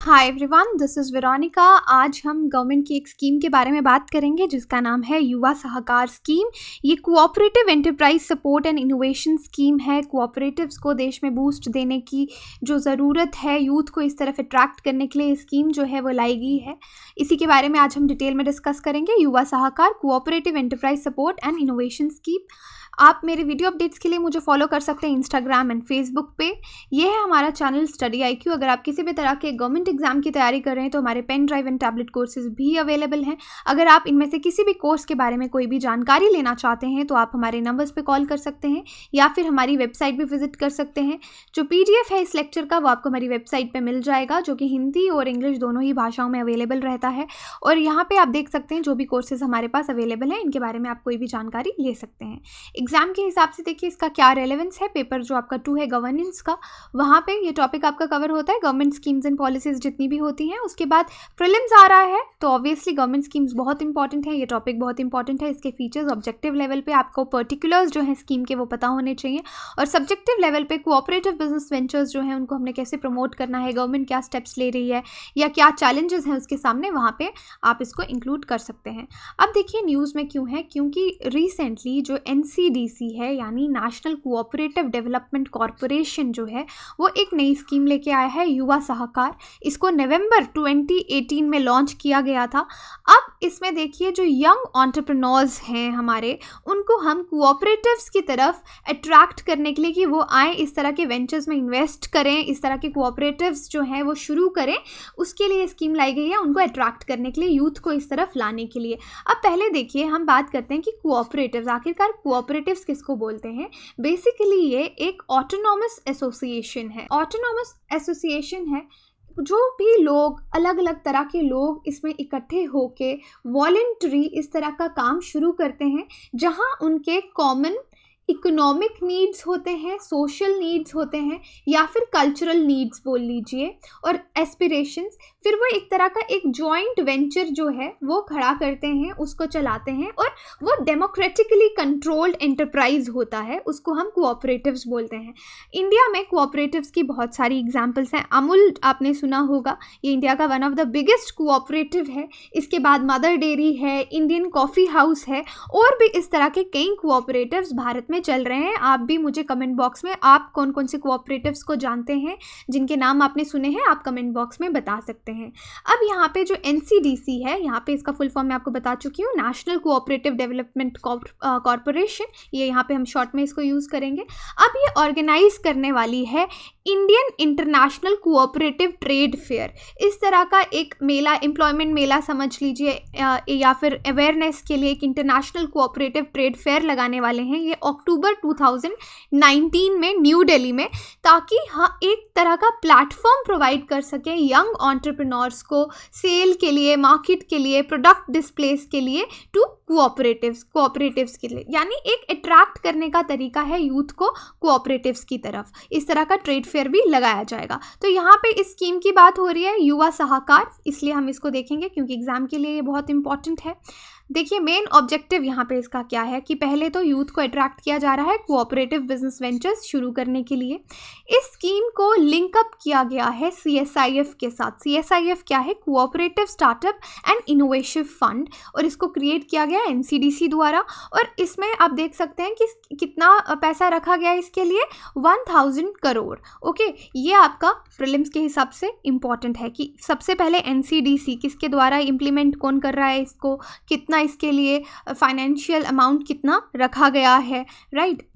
Hi everyone, this is Veronica. आज हम government की एक स्कीम के बारे में बात करेंगे जिसका नाम है युवा सहकार स्कीम। ये cooperative enterprise support and innovation scheme है। कोऑपरेटिव्स को देश में बूस्ट देने की जो ज़रूरत है, यूथ को इस तरफ अट्रैक्ट करने के लिए स्कीम जो है वो लाई गई है। इसी के बारे में आज हम डिटेल में डिस्कस करेंगे। Yuva Sahakar cooperative enterprise support and innovation scheme. आप मेरे वीडियो अपडेट्स के लिए मुझे फॉलो कर सकते हैं इंस्टाग्राम एंड फेसबुक पे। ये है हमारा चैनल स्टडी IQ। अगर आप किसी भी तरह के गवर्नमेंट एग्जाम की तैयारी कर रहे हैं तो हमारे pen drive and tablet courses भी अवेलेबल हैं। अगर आप इनमें से किसी भी कोर्स के बारे में कोई भी जानकारी लेना चाहते हैं तो आप हमारे नंबर्स पे कॉल कर सकते हैं या फिर हमारी वेबसाइट भी विजिट कर सकते हैं। जो PDF है इस लेक्चर का वो आपको हमारी वेबसाइट पर मिल जाएगा, जो कि हिंदी और इंग्लिश दोनों ही भाषाओं में अवेलेबल रहता है। और यहाँ पर आप देख सकते हैं जो भी कोर्सेज हमारे पास अवेलेबल हैं, इनके बारे में आप कोई भी जानकारी ले सकते हैं। एग्जाम के हिसाब से देखिए इसका क्या रेलेवेंस है। पेपर जो आपका 2 है गवर्नेंस का, वहाँ पे ये टॉपिक आपका कवर होता है, गवर्नमेंट स्कीम्स एंड पॉलिसीज जितनी भी होती हैं। उसके बाद प्रीलिम्स आ रहा है तो ऑब्वियसली गवर्नमेंट स्कीम्स बहुत इंपॉर्टेंट है, ये टॉपिक बहुत इंपॉर्टेंट है। इसके फीचर्स ऑब्जेक्टिव लेवल पे आपको पर्टिकुलर्स जो है स्कीम के वो पता होने चाहिए, और सब्जेक्टिव लेवल पे कोऑपरेटिव बिजनेस वेंचर्स जो हैं उनको हमने कैसे प्रमोट करना है, गवर्नमेंट क्या स्टेप्स ले रही है या क्या चैलेंजेस हैं उसके सामने, वहाँ पर आप इसको इंक्लूड कर सकते हैं। अब देखिए न्यूज़ में क्यों है, क्योंकि रिसेंटली जो NCDC है यानी नेशनल कोऑपरेटिव डेवलपमेंट कॉरपोरेशन जो है वो एक नई स्कीम लेके आया है, युवा सहकार। इसको नवंबर 2018 में लॉन्च किया गया था। अब इसमें देखिए जो यंग एंटरप्रेन्योर्स हैं हमारे, उनको हम कोऑपरेटिव्स की तरफ अट्रैक्ट करने के लिए कि वो आए, इस तरह के वेंचर्स में इन्वेस्ट करें, इस तरह के कोऑपरेटिव्स जो हैं वो शुरू करें, उसके लिए स्कीम लाई गई है, उनको अट्रैक्ट करने के लिए, यूथ को इस तरफ लाने के लिए। अब पहले देखिए हम बात करते हैं कि कोऑपरेटिव्स, आखिरकार कोऑपरेटिव्स किसको बोलते हैं। बेसिकली ये एक ऑटोनॉमस एसोसिएशन है। ऑटोनॉमस एसोसिएशन है जो भी लोग, अलग अलग तरह के लोग इसमें इकट्ठे होके वॉलंटरी इस तरह का काम शुरू करते हैं, जहां उनके कॉमन इकोनॉमिक नीड्स होते हैं, सोशल नीड्स होते हैं, या फिर कल्चरल नीड्स बोल लीजिए, और एस्पिरेशंस। फिर वो एक तरह का एक जॉइंट वेंचर जो है वो खड़ा करते हैं, उसको चलाते हैं, और वो डेमोक्रेटिकली कंट्रोल्ड एंटरप्राइज होता है, उसको हम कोऑपरेटिव्स बोलते हैं। इंडिया में कोऑपरेटिव्स की बहुत सारी एग्जांपल्स हैं। अमूल आपने सुना होगा, ये इंडिया का one of the biggest cooperative है। इसके बाद मदर डेयरी है, इंडियन कॉफ़ी हाउस है, और भी इस तरह के कई कोऑपरेटिव्स भारत में चल रहे हैं। आप भी मुझे कमेंट बॉक्स में आप कौन कौन से कोऑपरेटिव्स को जानते हैं, जिनके नाम आपने सुने हैं, आप कमेंट बॉक्स में बता सकते हैं। अब यहाँ पे जो NCDC है, यहाँ पे इसका फुल फॉर्म मैं आपको बता चुकी हूँ, नेशनल कोऑपरेटिव डेवलपमेंट कॉरपोरेशन। ये यहाँ पे हम शॉर्ट में इसको यूज़ करेंगे। अब ये ऑर्गेनाइज करने वाली है Indian international cooperative trade fair. इस तरह का एक मेला, एम्प्लॉयमेंट मेला समझ लीजिए, या फिर अवेयरनेस के लिए एक इंटरनेशनल कोऑपरेटिव ट्रेड फेयर लगाने वाले हैं ये अक्टूबर 2019 में न्यू दिल्ली में, ताकि हाँ एक तरह का प्लेटफॉर्म प्रोवाइड कर सकें यंग एंटरप्रेन्योर्स को सेल के लिए, मार्केट के लिए, प्रोडक्ट डिस्प्लेस के लिए, टू कोऑपरेटिव्स के लिए। यानी एक अट्रैक्ट करने का तरीका है यूथ को कोऑपरेटिव्स की तरफ। इस तरह का ट्रेड फेयर भी लगाया जाएगा। तो यहाँ पे इस स्कीम की बात हो रही है युवा सहकार, इसलिए हम इसको देखेंगे क्योंकि एग्जाम के लिए ये बहुत इंपॉर्टेंट है। देखिए मेन ऑब्जेक्टिव यहाँ पे इसका क्या है कि पहले तो यूथ को अट्रैक्ट किया जा रहा है कोऑपरेटिव बिजनेस वेंचर्स शुरू करने के लिए। इस स्कीम को लिंकअप किया गया है CSIF के साथ। CSIF क्या है? Cooperative startup and innovation fund, और इसको क्रिएट किया गया NCDC द्वारा। और इसमें आप देख सकते हैं कि कितना पैसा रखा गया है इसके लिए, 1000 करोड़। ओके, ये आपका प्रीलिम्स के हिसाब से इम्पॉर्टेंट है कि सबसे पहले NCDC किसके द्वारा इम्प्लीमेंट कौन कर रहा है इसको, कितना इसके लिए फाइनेंशियल अमाउंट कितना रखा गया है, राइट।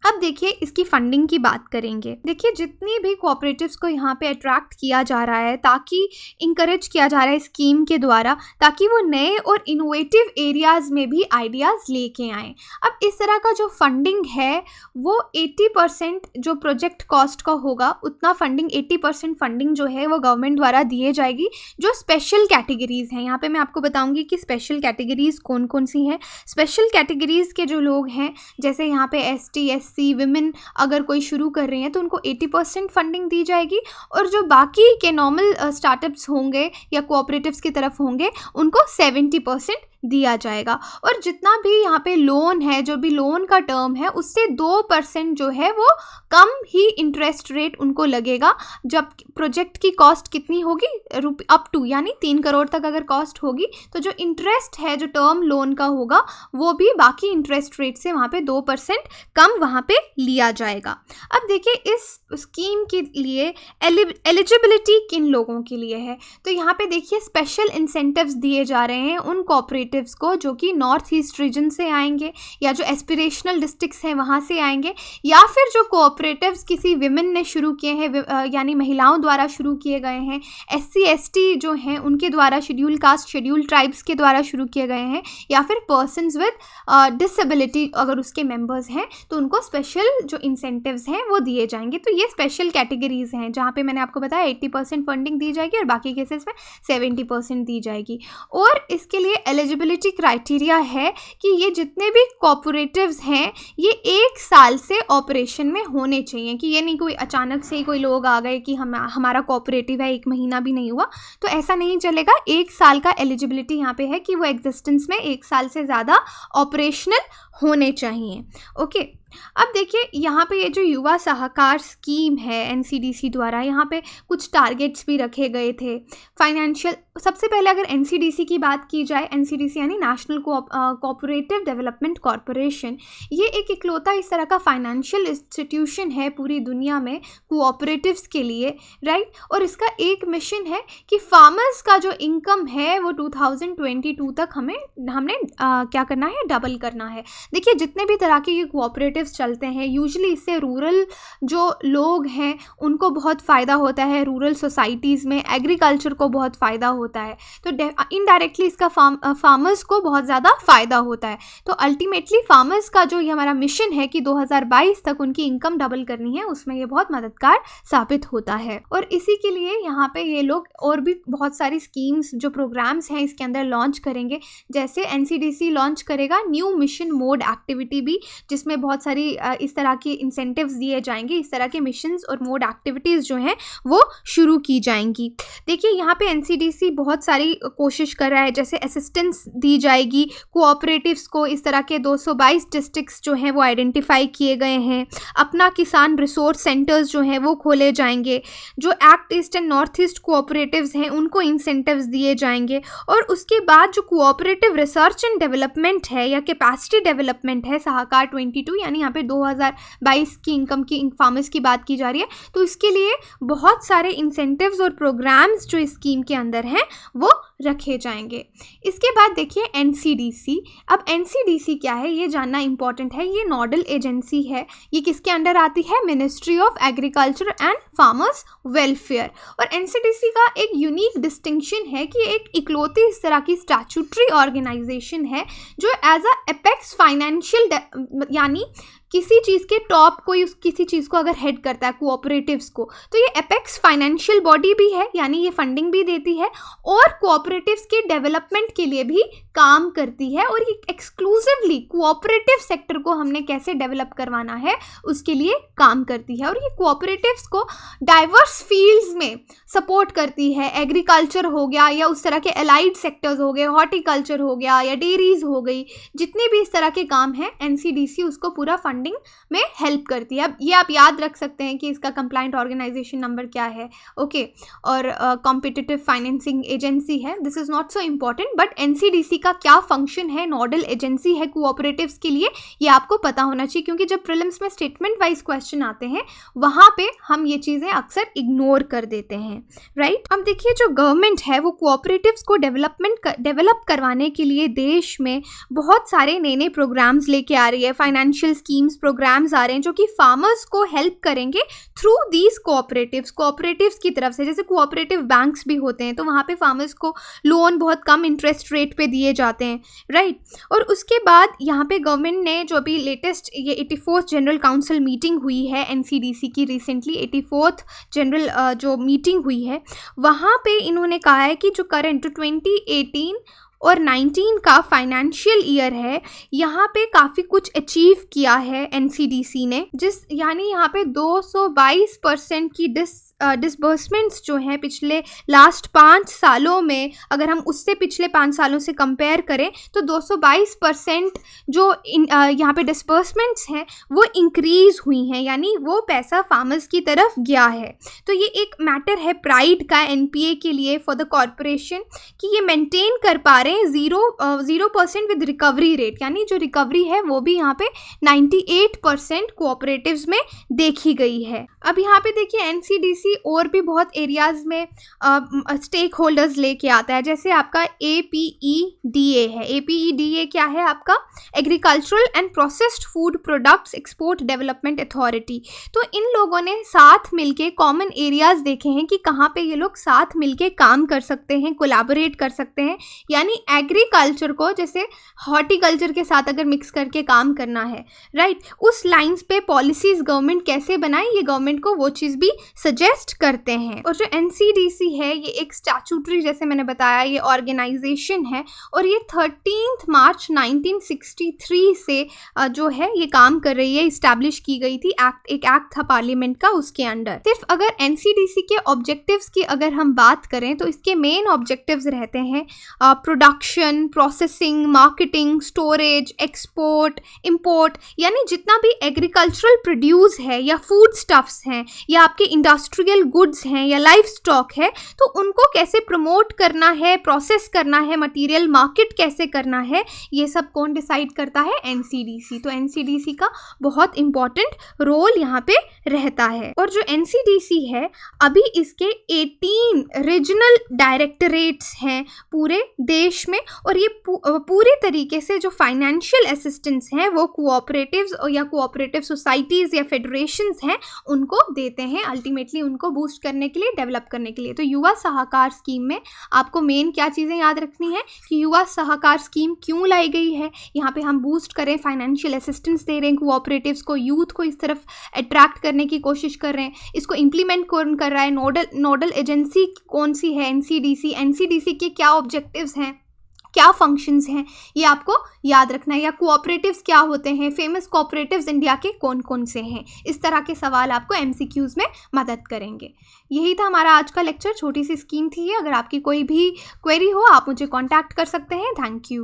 अब देखिए इसकी फंडिंग की बात करेंगे। देखिए जितनी भी कोऑपरेटिव्स को यहाँ पे अट्रैक्ट किया जा रहा है, ताकि इंकरेज किया जा रहा है स्कीम के द्वारा, ताकि वो नए और इनोवेटिव एरियाज़ में भी आइडियाज़ लेके आएँ। अब इस तरह का जो फंडिंग है वो 80% जो प्रोजेक्ट कॉस्ट का होगा, उतना फंडिंग 80% फंडिंग जो है वो गवर्नमेंट द्वारा दिए जाएगी। जो स्पेशल कैटेगरीज़ हैं, यहाँ पर मैं आपको बताऊँगी कि स्पेशल कैटेगरीज़ कौन कौन सी हैं। स्पेशल कैटेगरीज़ के जो लोग हैं, जैसे यहाँ पे ST SC विमेन अगर कोई शुरू कर रहे हैं तो उनको 80% फंडिंग दी जाएगी, और जो बाकी के नॉर्मल स्टार्टअप्स होंगे या कोऑपरेटिव्स की तरफ होंगे उनको 70% दिया जाएगा। और जितना भी यहाँ पे लोन है, जो भी लोन का टर्म है, उससे 2% जो है वो कम ही इंटरेस्ट रेट उनको लगेगा। जब प्रोजेक्ट की कॉस्ट कितनी होगी, अप टू यानी 3 करोड़ तक अगर कॉस्ट होगी, तो जो इंटरेस्ट है जो टर्म लोन का होगा वो भी बाकी इंटरेस्ट रेट से वहाँ पे 2% कम वहाँ पे लिया जाएगा। अब देखिए इस स्कीम के लिए एलिजिबिलिटी किन लोगों के लिए है, तो यहाँ पे देखिए स्पेशल इंसेंटिव्स दिए जा रहे हैं उन कोऑपरेटिव्स को जो कि नॉर्थ ईस्ट रीजन से आएंगे, या जो एस्पिरेशनल डिस्ट्रिक्ट्स हैं वहाँ से आएंगे, या फिर जो कोऑपरेटिव्स किसी विमेन ने शुरू किए हैं, यानी महिलाओं द्वारा शुरू किए गए हैं, SC/ST जो हैं उनके द्वारा, शेड्यूल कास्ट शेड्यूल ट्राइब्स के द्वारा शुरू किए गए हैं, या फिर पर्सन्स विद डिसेबिलिटी अगर उसके मेंबर्स हैं तो उनको स्पेशल जो इंसेंटिव्स हैं वो दिए जाएंगे। तो ये स्पेशल कैटेगरीज हैं जहाँ पे मैंने आपको बताया 80% फंडिंग दी जाएगी और बाकी केसेस में 70% दी जाएगी। और इसके लिए एलिजिबिलिटी क्राइटेरिया है कि ये जितने भी कोऑपरेटिव्स हैं ये 1 साल से ऑपरेशन में होने चाहिए, कि ये नहीं कोई अचानक से ही कोई लोग आ गए कि हमारा कोऑपरेटिव है 1 महीना भी नहीं हुआ, तो ऐसा नहीं चलेगा। 1 साल का एलिजिबिलिटी यहाँ पे है कि वो एग्जिस्टेंस में 1 साल से ज़्यादा ऑपरेशनल होने चाहिए। ओके, अब देखिए यहाँ पे ये जो युवा सहकार स्कीम है NCDC द्वारा, यहाँ पे कुछ टारगेट्स भी रखे गए थे फाइनेंशियल। सबसे पहले अगर NCDC की बात की जाए, NCDC यानी नेशनल कोऑपरेटिव डेवलपमेंट कॉरपोरेशन, ये एक इकलौता इस तरह का फाइनेंशियल इंस्टीट्यूशन है पूरी दुनिया में कोऑपरेटिव्स के लिए, राइट। और इसका एक मिशन है कि फार्मर्स का जो इनकम है वो 2022 तक हमने क्या करना है, डबल करना है। देखिए जितने भी तरह के ये कोऑपरेटिव्स चलते हैं यूजुअली इससे रूरल जो लोग हैं उनको बहुत फ़ायदा होता है, रूरल सोसाइटीज़ में एग्रीकल्चर को बहुत फ़ायदा होता है, तो इनडायरेक्टली इसका फार्मर्स को बहुत ज़्यादा फ़ायदा होता है। तो अल्टीमेटली फार्मर्स का जो ये हमारा मिशन है कि 2022 तक उनकी इनकम डबल करनी है, उसमें ये बहुत मददगार साबित होता है। और इसी के लिए यहाँ पे ये लोग और भी बहुत सारी स्कीम्स जो प्रोग्राम्स हैं इसके अंदर लॉन्च करेंगे। जैसे NCDC लॉन्च करेगा न्यू मिशन मोड एक्टिविटी भी, जिसमें बहुत सारी इस तरह की इंसेंटिव्स दिए जाएंगे, इस तरह के मिशंस और मोड एक्टिविटीज़ जो हैं वो शुरू की जाएंगी। देखिए यहाँ पे NCDC बहुत सारी कोशिश कर रहा है, जैसे असिस्टेंस दी जाएगी कोऑपरेटिव्स को, इस तरह के 222 डिस्ट्रिक्ट्स जो हैं वो आइडेंटिफाई किए गए हैं, अपना किसान रिसोर्स सेंटर्स जो हैं वो खोले जाएंगे, जो act east and north east cooperatives हैं उनको इंसेंटिव्स दिए जाएंगे। और उसके बाद जो कोऑपरेटिव रिसर्च एंड डेवलपमेंट है या कैपेसिटी डेवलपमेंट है, सहकार 22 यानी यहाँ पे 2022 की इनकम की फार्मर्स की बात की जा रही है, तो इसके लिए बहुत सारे इंसेंटिव्स और प्रोग्राम्स जो इस स्कीम के अंदर हैं वो रखे जाएंगे। इसके बाद देखिए NCDC। अब NCDC क्या है ये जानना इंपॉर्टेंट है। ये नोडल एजेंसी है, ये किसके अंडर आती है, ministry of agriculture and farmers welfare. और NCDC का एक यूनिक डिस्टिंक्शन है कि एक इकलौती इस तरह की स्टैट्यूटरी ऑर्गेनाइजेशन है जो एज अ एपेक्स फाइनेंशियल, यानी किसी चीज़ के टॉप कोई किसी चीज़ को अगर हेड करता है कोऑपरेटिव्स को, तो ये एपेक्स फाइनेंशियल बॉडी भी है, यानी ये फंडिंग भी देती है और कोऑपरेटिव्स के डेवलपमेंट के लिए भी काम करती है। और ये एक्सक्लूसिवली कोऑपरेटिव सेक्टर को हमने कैसे डेवलप करवाना है उसके लिए काम करती है। और ये कोऑपरेटिव्स को डाइवर्स फील्ड्स में सपोर्ट करती है, एग्रीकल्चर हो गया या उस तरह के एलाइड सेक्टर्स हो गए, हॉर्टिकल्चर हो गया या डेयरीज हो गई, जितने भी इस तरह के काम हैं NCDC उसको पूरा फंडिंग में हेल्प करती है। अब ये आप याद रख सकते हैं कि इसका कंप्लाइंट ऑर्गेनाइजेशन नंबर क्या है, ओके, और कॉम्पिटिटिव फाइनेंसिंग एजेंसी है। This is not so important, but NCDC का क्या फंक्शन है, नोडल एजेंसी है कोऑपरेटिव्स के लिए, ये आपको पता होना चाहिए, क्योंकि जब प्रीलिम्स में स्टेटमेंट वाइज क्वेश्चन आते हैं वहाँ पे हम ये चीज़ें अक्सर इग्नोर कर देते हैं, राइट। अब देखिए जो गवर्नमेंट है वो कोऑपरेटिव्स को डेवलप करवाने के लिए देश में बहुत सारे नए नए प्रोग्राम्स लेके आ रही है, फाइनेंशियल स्कीम्स प्रोग्राम्स आ रहे हैं जो कि फार्मर्स को हेल्प करेंगे थ्रू दीज कोऑपरेटिव्स की तरफ से। जैसे कोऑपरेटिव बैंक्स भी होते हैं, तो वहाँ पे फार्मर्स को लोन बहुत कम इंटरेस्ट रेट पे दिए जाते हैं, राइट। और उसके बाद यहाँ पे गवर्नमेंट ने जो अभी लेटेस्ट ये 84th जनरल काउंसिल मीटिंग हुई है NCDC की, रिसेंटली 84th जनरल जो मीटिंग हुई है, वहाँ पे इन्होंने कहा है कि जो करंट 2018 और 19 का फाइनेंशियल ईयर है, यहाँ पे काफ़ी कुछ अचीव किया है एनसीडीसी ने, यानी यहाँ पे 222% की डिसबर्समेंट्स जो हैं पिछले लास्ट 5 सालों में, अगर हम उससे पिछले 5 सालों से कंपेयर करें तो 222% जो यहाँ पे डिसबर्समेंट्स हैं वो इंक्रीज़ हुई हैं, यानी वो पैसा फार्मर्स की तरफ गया है। तो ये एक मैटर है प्राइड का एनपीए के लिए फॉर द कॉरपोरेशन कि ये मेंटेन कर पा रहे हैं 0% विद रिकवरी रेट, यानी जो रिकवरी है वो भी यहाँ पे 98% कोऑपरेटिव्स में देखी गई है। अब यहाँ पे देखिए एनसीडीसी और भी बहुत एरियाज़ में स्टेक होल्डर्स लेके आता है, जैसे आपका APEDA है। APEDA क्या है आपका? Agricultural and processed food products export development authority. तो इन लोगों ने साथ मिलके कॉमन एरियाज़ देखे हैं कि कहाँ पे ये लोग साथ मिलके काम कर सकते हैं, कोलैबोरेट कर सकते हैं, यानी एग्रीकल्चर को जैसे हॉर्टिकल्चर के साथ अगर मिक्स करके काम करना है, राइट, उस लाइंस पे पॉलिसीज़ गवर्नमेंट कैसे बनाए, ये गवर्नमेंट को वो चीज़ भी सजेस्ट करते हैं। और जो एनसीडीसी है ये एक स्टैट्यूटरी, जैसे मैंने बताया, ये ऑर्गेनाइजेशन है और ये 13 मार्च 1963 से जो है ये काम कर रही है, इस्टेब्लिश की गई थी। एक एक्ट था पार्लियामेंट का, उसके अंडर। सिर्फ अगर एनसीडीसी के ऑब्जेक्टिव्स की अगर हम बात करें तो इसके मेन ऑब्जेक्टिव्स रहते हैं production, processing, marketing, storage, export, import, यानी जितना भी एग्रीकल्चरल प्रोड्यूस है या फूड स्टफ्स हैं या आपके इंडस्ट्रियल गुड्स हैं या लाइफ स्टॉक है, तो उनको कैसे प्रमोट करना है, प्रोसेस करना है, मटेरियल मार्केट कैसे करना है, ये सब कौन डिसाइड करता है? एनसीडीसी। तो एनसीडीसी का बहुत इंपॉर्टेंट रोल यहाँ पे रहता है। और जो एनसीडीसी है अभी इसके 18 रीजनल डायरेक्टरेट्स हैं पूरे देश में, और ये पूरे तरीके से जो फाइनेंशियल असिस्टेंस हैं वो कोऑपरेटिव्स या कोऑपरेटिव सोसाइटीज़ या फेडरेशंस हैं उनको देते हैं, अल्टीमेटली उनको बूस्ट करने के लिए, डेवलप करने के लिए। तो युवा सहाकार स्कीम में आपको मेन क्या चीज़ें याद रखनी है कि युवा सहाकार स्कीम क्यों लाई गई है। यहाँ पे हम बूस्ट करें, फाइनेंशियल असिस्टेंस दे रहे हैं कोऑपरेटिव्स को, यूथ को इस तरफ अट्रैक्ट करने की कोशिश कर रहे हैं। इसको इम्प्लीमेंट कौन कर रहा है? नोडल एजेंसी कौन सी है? एनसीडीसी। एनसीडीसी के क्या ऑब्जेक्टिव्स हैं, क्या फंक्शंस हैं, ये आपको याद रखना है। या कोऑपरेटिव्स क्या होते हैं, फेमस कोऑपरेटिव्स इंडिया के कौन कौन से हैं, इस तरह के सवाल आपको एमसीक्यूज़ में मदद करेंगे। यही था हमारा आज का लेक्चर, छोटी सी स्कीम थी ये। अगर आपकी कोई भी क्वेरी हो आप मुझे कांटेक्ट कर सकते हैं। Thank you.